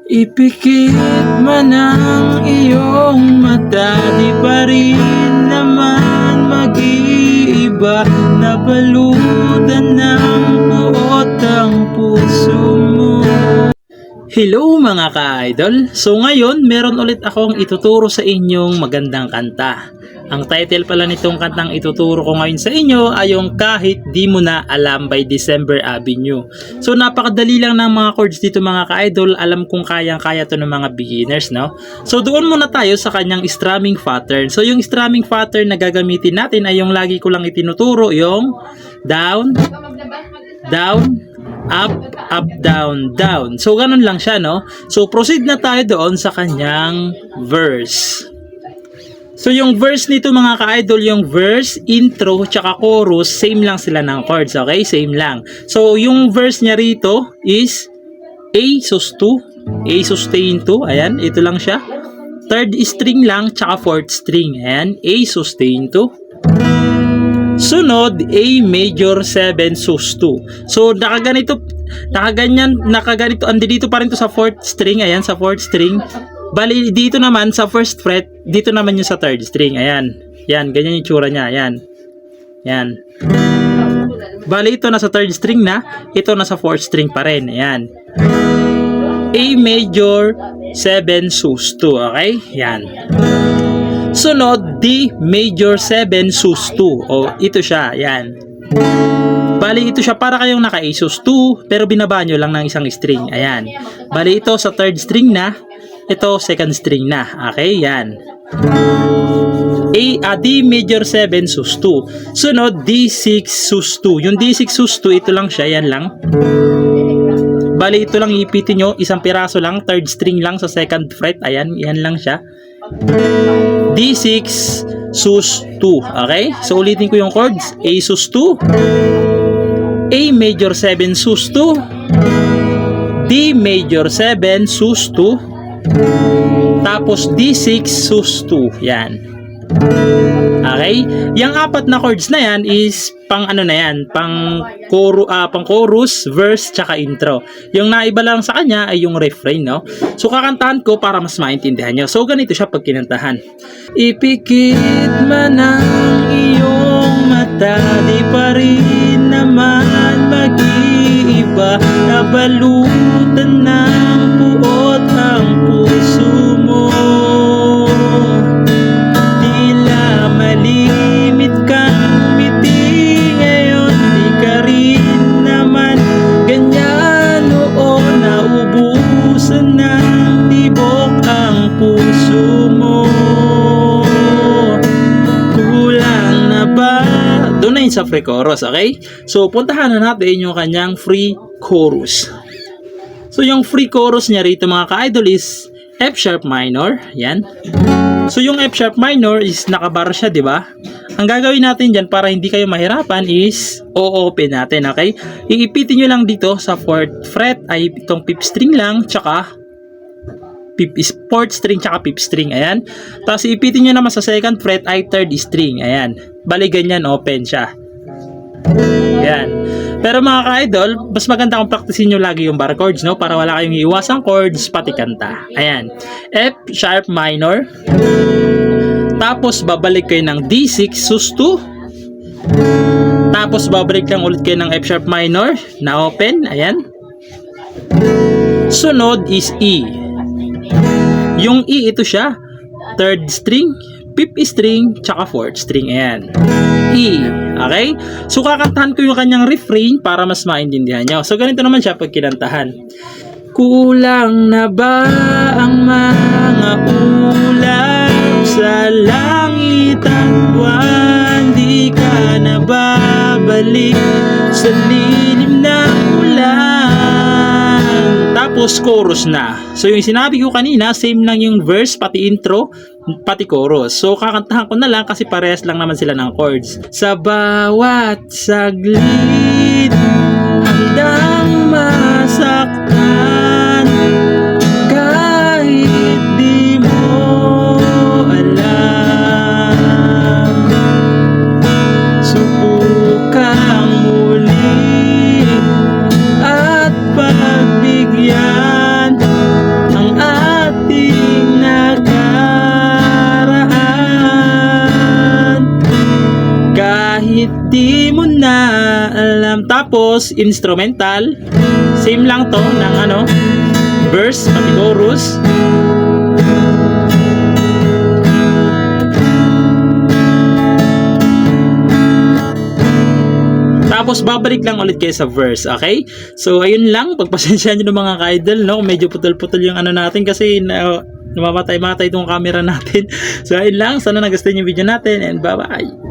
Ipikit man ang iyong mata, di pa rin naman mag-iiba. Nabalutan ng puot ang puso mo. Hello mga ka-idol! So ngayon, meron ulit akong ituturo sa inyong magandang kanta. Ang title pala nitong kantang ituturo ko ngayon sa inyo ay yung Kahit Di Mo Na Alam by December Avenue. So napakadali lang ng mga chords dito mga ka-idol. Alam kong kayang-kaya to ng mga beginners, no? So doon muna tayo sa kanyang strumming pattern. So yung strumming pattern na gagamitin natin ay yung lagi ko lang itinuturo, yung down, down, up, up, down, down. So ganun lang siya, no? So proceed na tayo doon sa kanyang verse. So yung verse nito mga ka-idol, yung verse, intro, tsaka chorus, same lang sila ng chords, okay? Same lang. So yung verse niya rito is A sus 2, A sustain 2, ayan, ito lang siya. Third string lang, tsaka fourth string, ayan, A sustain 2. Sunod, A major 7 sus 2. So nakaganito, nakaganito, andito pa rin to sa fourth string, ayan, sa fourth string. Bali, dito naman sa first fret, dito naman yung sa third string. Ayan. Yan, ganyan yung tsura niya. Ayan. Yan. Bali, ito nasa third string na. Ito nasa fourth string pa rin. Ayan. A major 7 sus 2. Okay? Yan. Sunod, D major 7 sus 2. O, ito siya. Ayan. Bali, ito siya para kayong naka A sus 2, pero binaba nyo lang ng isang string. Ayan. Bali, ito sa third string na. Ito, second string na. Okay, yan. D major 7 sus 2. Sunod, D6 sus 2. Yung D6 sus 2, ito lang siya. Yan lang. Bali, ito lang ipitin nyo. Isang piraso lang. Third string lang sa second fret. Ayan, yan lang siya. D6 sus 2. Okay? So, ulitin ko yung chords. A sus 2. A major 7 sus 2. D major 7 sus 2. Tapos D6 sus 2. Yan. Okay? Yung apat na chords na yan is pang ano na yan, pang chorus, verse, tsaka intro. Yung naiba lang sa kanya ay yung refrain, no? So kakantahan ko para mas maintindihan nyo. So ganito siya pag kinantahan. Ipikit man ang iyong mata, di pa rin naman mag-iiba. Nabalutan ng puot ang puso mo. Tila malimit kang ngiti ngayon, di ka rin naman ganyan. Oo, naubusan ng tibok ang puso mo. Kulang na ba? Doon na yun sa free chorus, okay? So puntahan na natin yung kanyang free chorus. So yung free chorus niya rito mga ka-idol is F sharp minor, yan. So yung F sharp minor is nakabar siya, di ba? Ang gagawin natin diyan para hindi kayo mahirapan is o-open natin, okay? Iipitin niyo lang dito sa fourth fret ay itong fifth string lang, tsaka fourth string tsaka fifth string, ayan. Tapos iipitin niyo naman sa second fret ay third string, ayan. Bali ganyan, open siya. Yan. Pero mga ka-idol, mas maganda kung practicein nyo lagi yung bar chords, no? Para wala kayong iiwasang chords, pati kanta. Ayan. F sharp minor. Tapos babalik kayo ng D6 sus 2. Tapos babalik lang ulit kayo ng F sharp minor na open. Ayan. Sunod is E. Yung E, ito siya. Third string, fifth string, tsaka fourth string. Ayan. E. Okay? So, kakantahan ko yung kanyang refrain para mas maintindihan nyo. So, ganito naman siya pag kinantahan. Kulang na ba ang mga ulap sa langit at buwan? Di ka na babalik sa lilim ng ulan? Tapos, chorus na. So, yung sinabi ko kanina, same lang yung verse, pati intro, pati chorus. So, kakantahan ko na lang kasi parehas lang naman sila ng chords. Sa bawat saglit, handang masaktan, kahit di mo alam. Subukang muli at pagbigyan ang mo na alam. Tapos, instrumental. Same lang to ng ano, verse, pati chorus. Tapos babalik lang ulit kayo sa verse, okay? So ayun lang, pagpasensyahan niyo ng mga ka-idol, no? Medyo putol-putol yung ano natin kasi namamatay-matay itong camera natin. So ayun lang, sana nagustuhan yung video natin and bye-bye.